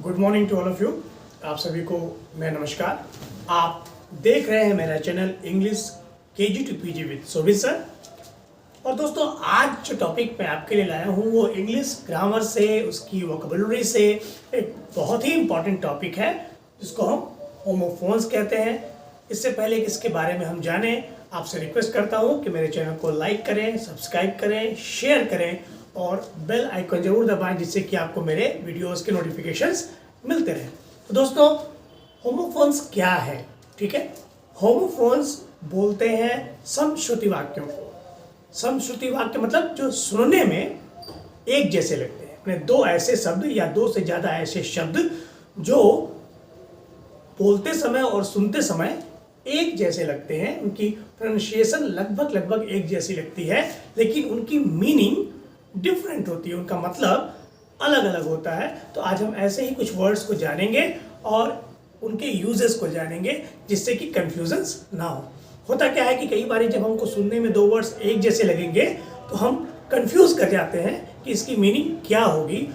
Good morning to all of you. आप सभी को मैं नमस्कार। आप देख रहे हैं मेरा channel English KG to PG with Shobhit sir. और दोस्तों, आज जो टॉपिक मैं आपके लिए लाया हूँ वो इंग्लिश ग्रामर से, उसकी वोकैबुलरी से एक बहुत ही इम्पॉर्टेंट टॉपिक है जिसको हम होमोफोन्स कहते हैं। इससे पहले कि इसके बारे में हम जानें, आपसे रिक्वेस्ट करता हूँ कि मेरे चैनल को लाइक करें, सब्सक्राइब करें, शेयर करें और बेल आइकन जरूर दबाएं जिससे कि आपको मेरे वीडियोस के नोटिफिकेशंस मिलते रहें। तो दोस्तों, होमोफोन्स क्या है? ठीक है, होमोफोन्स बोलते हैं समश्रुति वाक्यों को। समश्रुति वाक्य मतलब जो सुनने में एक जैसे लगते हैं। अपने दो ऐसे शब्द या दो से ज़्यादा ऐसे शब्द जो बोलते समय और सुनते समय एक जैसे लगते हैं, उनकी प्रोनाउंसिएशन लगभग एक जैसी लगती है, लेकिन उनकी मीनिंग डिफरेंट होती है, उनका मतलब अलग अलग होता है। तो आज हम ऐसे ही कुछ वर्ड्स को जानेंगे और उनके यूजेस को जानेंगे जिससे कि कंफ्यूजन्स ना हो। होता क्या है कि कई बार जब हमको सुनने में दो वर्ड्स एक जैसे लगेंगे तो हम कंफ्यूज कर जाते हैं कि इसकी मीनिंग क्या होगी।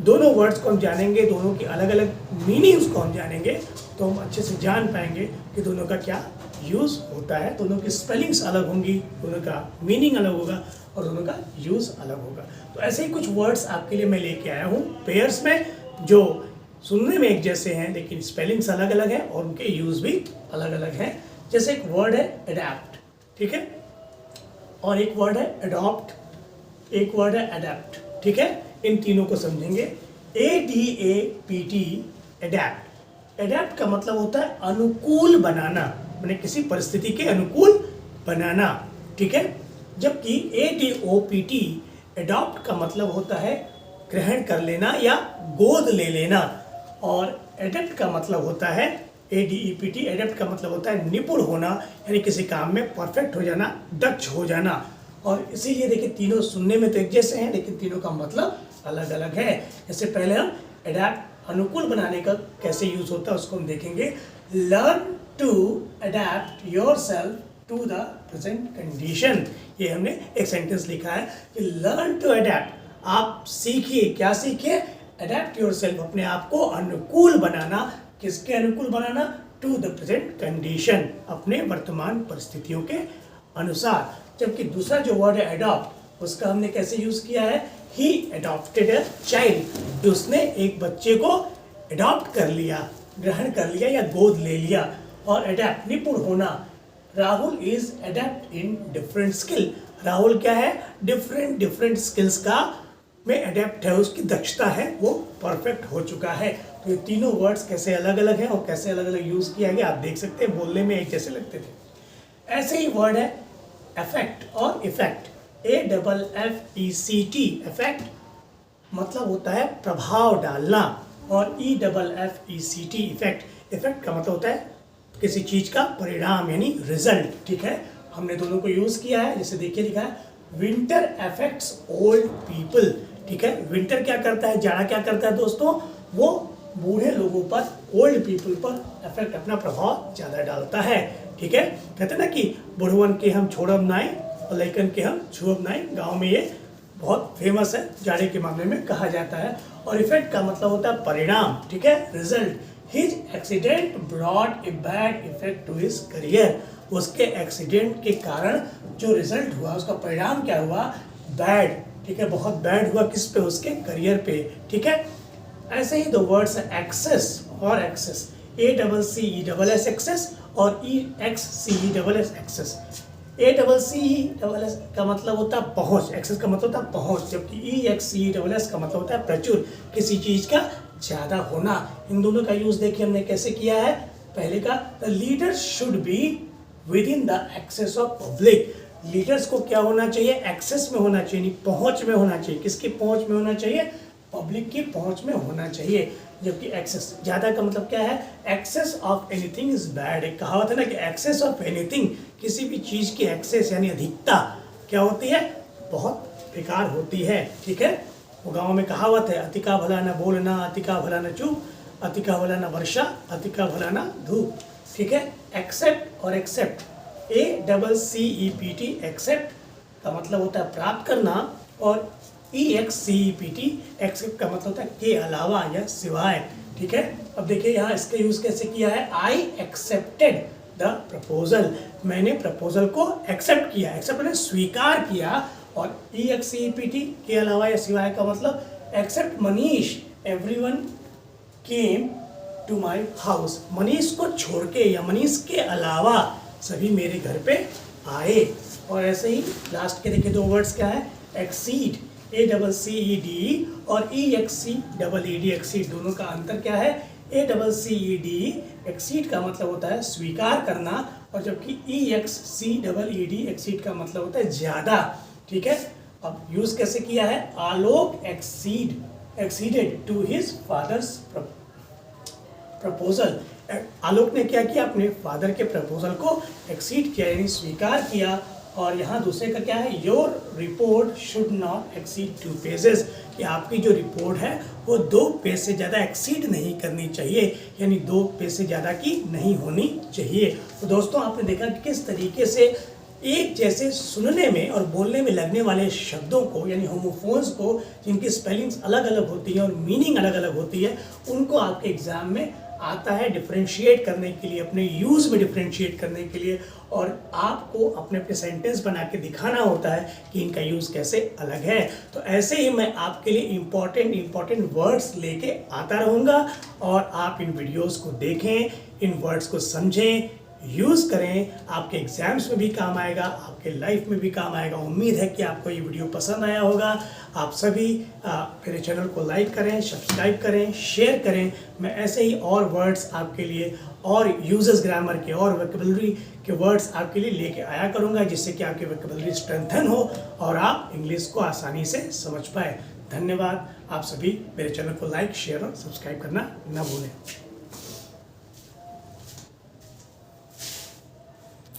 दोनों वर्ड्स को हम जानेंगे, दोनों की अलग अलग मीनिंग्स को हम जानेंगे तो हम अच्छे से जान पाएंगे कि दोनों का क्या यूज़ होता है। दोनों की स्पेलिंग्स अलग होंगी, दोनों का मीनिंग अलग होगा और दोनों का यूज़ अलग होगा। तो ऐसे ही कुछ वर्ड्स आपके लिए मैं लेके आया हूँ पेयर्स में, जो सुनने में एक जैसे हैं लेकिन स्पेलिंग्स अलग अलग हैं और उनके यूज़ भी अलग अलग हैं। जैसे एक वर्ड है अडैप्ट, ठीक है, और एक वर्ड है अडॉप्ट, एक वर्ड है अडैप्ट, ठीक है। इन तीनों को समझेंगे। ADAPT, adapt. अडैप्ट का मतलब होता है अनुकूल बनाना, माने किसी परिस्थिति के अनुकूल बनाना, ठीक है। जबकि ADOPT, अडॉप्ट का मतलब होता है ग्रहण कर लेना या गोद ले लेना। और एडेप्ट का मतलब होता है ADEPT, एडेप्ट का मतलब होता है निपुण होना, यानी किसी काम में परफेक्ट हो जाना, दक्ष हो जाना। और इसीलिए देखिए तीनों सुनने में तो एक जैसे हैं लेकिन तीनों का मतलब अलग अलग है। जैसे पहले हम एडेप्ट अनुकूल बनाने का कैसे यूज होता है उसको हम देखेंगे। Learn to adapt yourself to the present condition. ये हमने एक सेंटेंस लिखा है कि लर्न टू अडेप्ट, आप सीखिए। क्या सीखिए? अडेप्ट योरसेल्फ, अपने आप को अनुकूल बनाना। किसके अनुकूल बनाना? टू द प्रेजेंट कंडीशन, अपने वर्तमान परिस्थितियों के अनुसार। जबकि दूसरा जो वर्ड है अडॉप्ट, उसका हमने कैसे यूज किया है? ही अडॉप्टेड अ चाइल्ड, उसने एक बच्चे को अडॉप्ट कर लिया, ग्रहण कर लिया या गोद ले लिया। और अडेप्ट निपुण होना। Rahul is adapt in different skill, Rahul क्या है? डिफरेंट स्किल्स का में अडेप्ट है, उसकी दक्षता है, वो परफेक्ट हो चुका है। तो ये तीनों वर्ड्स कैसे अलग अलग हैं और कैसे अलग अलग यूज किया गया आप देख सकते हैं, बोलने में एक जैसे लगते थे। ऐसे ही वर्ड है अफेक्ट और इफेक्ट। AFFECT, अफेक्ट मतलब होता है प्रभाव डालना, और EFFECT, इफेक्ट, इफेक्ट का मतलब होता है किसी चीज का परिणाम यानी रिजल्ट, ठीक है। हमने दोनों को यूज किया है। जैसे देखिए लिखा है विंटर अफेक्ट्स ओल्ड पीपल, ठीक है। विंटर क्या करता है, जाड़ा क्या करता है दोस्तों? वो बूढ़े लोगों पर, ओल्ड पीपल पर अफेक्ट, अपना प्रभाव ज्यादा डालता है, ठीक है। कहते हैं ना कि बुढ़वन के हम छोड़ब नाई और लइकन के हम छुअब नाई। गाँव में ये बहुत फेमस है, जाड़े के मामले में कहा जाता है। और इफेक्ट का मतलब होता है परिणाम, ठीक है, result. His accident brought a bad effect to his career, उसके एक्सीडेंट के कारण जो रिजल्ट हुआ, उसका परिणाम क्या हुआ? बैड, ठीक है, बहुत बैड हुआ। किस पे? उसके करियर पे, ठीक है। ऐसे ही दो वर्ड्स है एक्सेस और एक्सेस। ACCESS एक्सेस और EXCESS एक्सेस। ACCESS का मतलब होता है पहुंच, एक्सेस का मतलब होता है पहुंच, जबकि EXCESS का मतलब होता है प्रचुर, किसी चीज का ज्यादा होना। इन दोनों का यूज देखिए हमने कैसे किया है। पहले का the leader should be within the access of public, leaders को क्या होना चाहिए? एक्सेस में होना चाहिए, पहुंच में होना चाहिए। किसकी पहुंच में होना चाहिए? पब्लिक की पहुंच में होना चाहिए। जबकि एक्सेस ज्यादा का मतलब क्या है? Excess of anything is bad. एक कहावत है ना कि एक्सेस ऑफ एनीथिंग, किसी भी चीज की एक्सेस यानी अधिकता क्या होती है? बहुत बेकार होती है, ठीक है। वो गाँव में कहावत है, अतिका भला न बोलना, अतिका भला न चुप, अतिका भला न वर्षा, अतिका भला न धूप, ठीक है। एक्सेप्ट और एक्सेप्ट, ACCEPT, एक्सेप्ट का मतलब होता है प्राप्त करना, और EXCEPT, एक्सेप्ट का मतलब होता है के अलावा या सिवाय, ठीक है। अब देखिए यहाँ इसका यूज़ कैसे किया है, आई एक्सेप्टेड द प्रपोजल, मैंने प्रपोजल को एक्सेप्ट किया, एक्सेप्ट मैंने स्वीकार किया। और EXCPT के अलावा या सिवाय का मतलब except Manish everyone came to my house, Manish को छोड़ के या मनीष के अलावा सभी मेरे घर पे आए। और ऐसे ही लास्ट के देखिए दो वर्ड्स क्या है, एक्सीड ACCED और EXCEED, एक्सीड दोनों का अंतर क्या है, ACCED एक्सीड का मतलब होता है स्वीकार करना, और जबकि EXCEED एक्सीड का मतलब होता है ज़्यादा, ठीक है। अब यूज़ कैसे किया है, Alok acceded to his father's proposal, Alok ने क्या किया, अपने फादर के प्रपोजल को एक्सीड किया यानी स्वीकार किया। और यहाँ दूसरे का क्या है, your report should not exceed 2 pages, कि आपकी जो रिपोर्ट है वो 2 पेज से ज़्यादा एक्सीड नहीं करनी चाहिए, यानी 2 पेज से ज़्यादा की नहीं होनी चाहिए। तो दोस्तों आपने देखा कि किस तरीके से एक जैसे सुनने में और बोलने में लगने वाले शब्दों को यानी होमोफोन्स को, जिनकी स्पेलिंग्स अलग अलग होती है और मीनिंग अलग अलग होती है, उनको आपके एग्जाम में आता है डिफ्रेंशिएट करने के लिए, अपने यूज़ में डिफ्रेंशिएट करने के लिए, और आपको अपने अपने सेंटेंस बना के दिखाना होता है कि इनका यूज़ कैसे अलग है। तो ऐसे ही मैं आपके लिए इम्पॉर्टेंट वर्ड्स लेके आता रहूँगा, और आप इन वीडियोस को देखें, इन वर्ड्स को समझें, यूज़ करें, आपके एग्जाम्स में भी काम आएगा, आपके लाइफ में भी काम आएगा। उम्मीद है कि आपको ये वीडियो पसंद आया होगा। आप सभी मेरे चैनल को लाइक करें, सब्सक्राइब करें, शेयर करें। मैं ऐसे ही और वर्ड्स आपके लिए, और यूजेस ग्रामर के और वोकैबुलरी के वर्ड्स आपके लिए लेके आया करूँगा, जिससे कि आपकी वोकैबुलरी स्ट्रेंथन हो और आप इंग्लिश को आसानी से समझ पाए। धन्यवाद। आप सभी मेरे चैनल को लाइक, शेयर और सब्सक्राइब करना न भूलें।